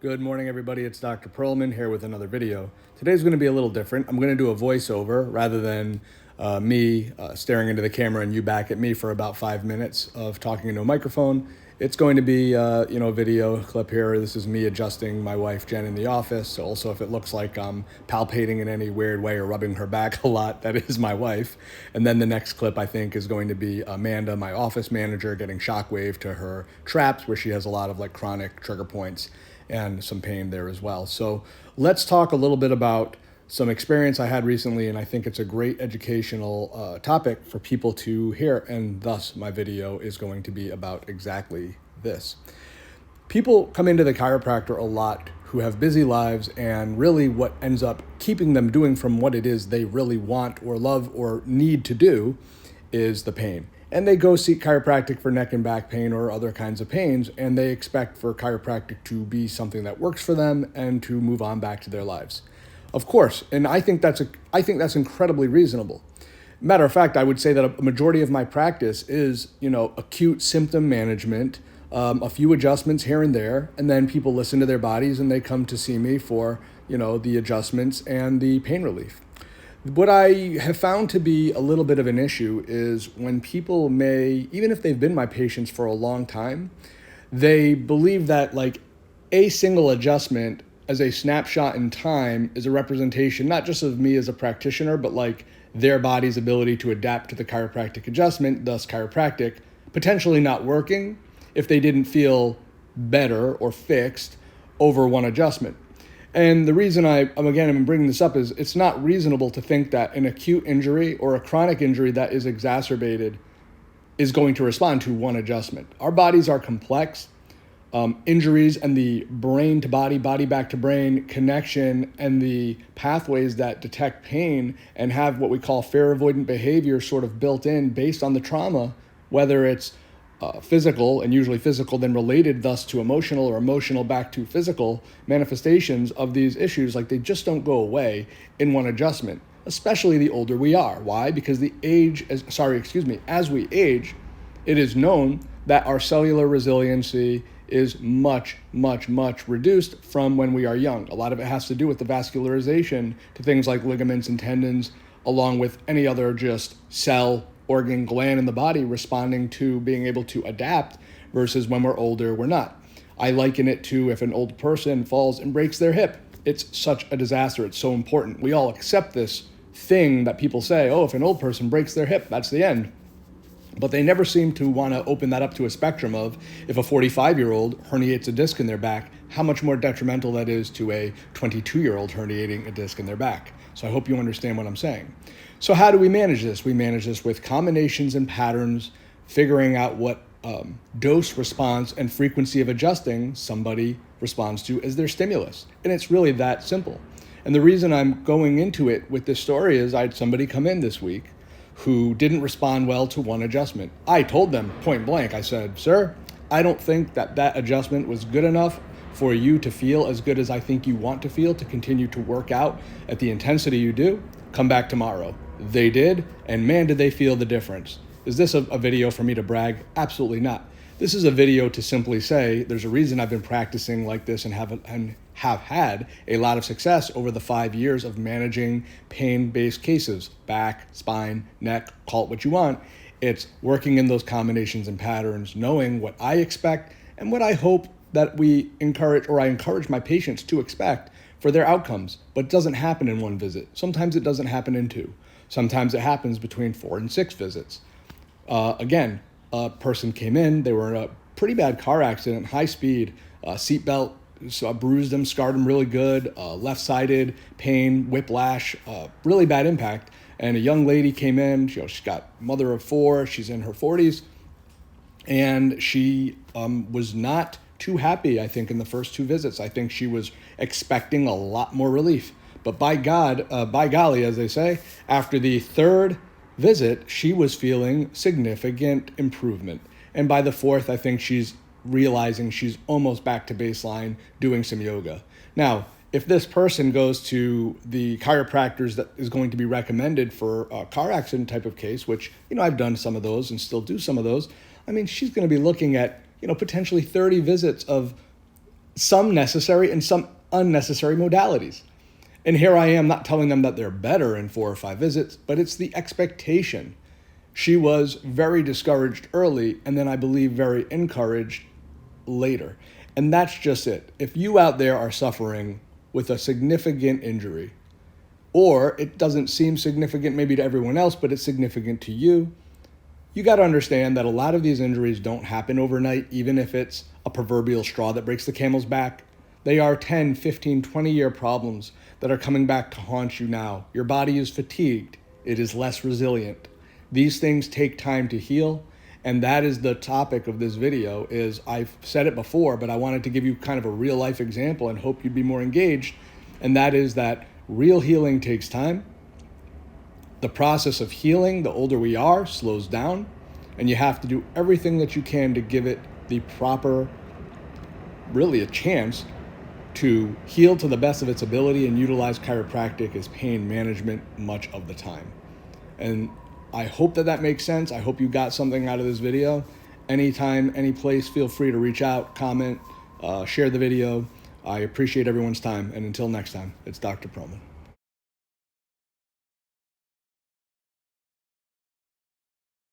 Good morning, everybody. It's Dr. Pearlman here with another video. Today's going to be a little different. I'm going to do a voiceover rather than me staring into the camera and you back at me for about 5 minutes of talking into a microphone. It's going to be a video clip here. This is me adjusting my wife Jen in the office. So also, if it looks like I'm palpating in any weird way or rubbing her back a lot, that is my wife. And then the next clip, I think, is going to be Amanda, my office manager, getting shockwave to her traps where she has a lot of chronic trigger points and some pain there as well. So let's talk a little bit about some experience I had recently, and I think it's a great educational topic for people to hear, and thus my video is going to be about exactly this. People come into the chiropractor a lot who have busy lives, and really what ends up keeping them doing from what it is they really want or love or need to do is the pain. And they go seek chiropractic for neck and back pain or other kinds of pains, and they expect for chiropractic to be something that works for them and to move on back to their lives. Of course, and I think that's incredibly reasonable. Matter of fact, I would say that a majority of my practice is, acute symptom management, a few adjustments here and there, and then people listen to their bodies and they come to see me for, the adjustments and the pain relief. What I have found to be a little bit of an issue is when people even if they've been my patients for a long time, they believe that a single adjustment as a snapshot in time is a representation, not just of me as a practitioner, but their body's ability to adapt to the chiropractic adjustment, thus chiropractic potentially not working if they didn't feel better or fixed over one adjustment. And the reason I'm bringing this up is it's not reasonable to think that an acute injury or a chronic injury that is exacerbated is going to respond to one adjustment. Our bodies are complex. Injuries and the brain to body, body back to brain connection and the pathways that detect pain and have what we call fear avoidant behavior sort of built in based on the trauma, whether it's physical, and usually physical then related thus to emotional, or emotional back to physical manifestations of these issues, they just don't go away in one adjustment, especially the older we are. Why? Because as we age, it is known that our cellular resiliency is much, much, much reduced from when we are young. A lot of it has to do with the vascularization to things like ligaments and tendons, along with any other just cell, organ, gland in the body responding to being able to adapt, versus when we're older, we're not. I liken it to if an old person falls and breaks their hip. It's such a disaster. It's so important. We all accept this thing that people say, oh, if an old person breaks their hip, that's the end. But they never seem to want to open that up to a spectrum of if a 45-year-old herniates a disc in their back, how much more detrimental that is to a 22-year-old herniating a disc in their back. So I hope you understand what I'm saying. So how do we manage this? We manage this with combinations and patterns, figuring out what dose response and frequency of adjusting somebody responds to as their stimulus. And it's really that simple. And the reason I'm going into it with this story is I had somebody come in this week who didn't respond well to one adjustment. I told them point blank, I said, sir, I don't think that adjustment was good enough for you to feel as good as I think you want to feel to continue to work out at the intensity you do. Come back tomorrow. They did, and man, did they feel the difference. Is this a video for me to brag? Absolutely not. This is a video to simply say there's a reason I've been practicing like this and have had a lot of success over the 5 years of managing pain-based cases, back, spine, neck, call it what you want. It's working in those combinations and patterns, knowing what I expect and what I hope that I encourage my patients to expect for their outcomes. But it doesn't happen in one visit. Sometimes it doesn't happen in two. Sometimes it happens between 4 and 6 visits. Again, a person came in, they were in a pretty bad car accident, high speed, seatbelt, bruised them, scarred them really good, left-sided pain, whiplash, really bad impact. And a young lady came in, she's got mother of 4, she's in her 40s, and she was not too happy, I think, in the first 2 visits. I think she was expecting a lot more relief. But by golly, as they say, after the 3rd visit, she was feeling significant improvement. And by the 4th, I think she's realizing she's almost back to baseline doing some yoga. Now, if this person goes to the chiropractors that is going to be recommended for a car accident type of case, which, I've done some of those and still do some of those, she's going to be looking at, potentially 30 visits of some necessary and some unnecessary modalities. And here I am not telling them that they're better in 4 or 5 visits, but it's the expectation. She was very discouraged early, and then I believe very encouraged later. And that's just it. If you out there are suffering with a significant injury, or it doesn't seem significant maybe to everyone else, but it's significant to you, you got to understand that a lot of these injuries don't happen overnight, even if it's a proverbial straw that breaks the camel's back. They are 10, 15, 20-year problems that are coming back to haunt you now. Your body is fatigued. It is less resilient. These things take time to heal, and that is the topic of this video. Is I've said it before, but I wanted to give you kind of a real-life example and hope you'd be more engaged, and that is that real healing takes time. The process of healing, the older we are, slows down, and you have to do everything that you can to give it the proper, really a chance to heal to the best of its ability and utilize chiropractic as pain management much of the time. And I hope that makes sense. I hope you got something out of this video. Anytime, any place, feel free to reach out, comment, share the video. I appreciate everyone's time. And until next time, it's Dr. Pearlman.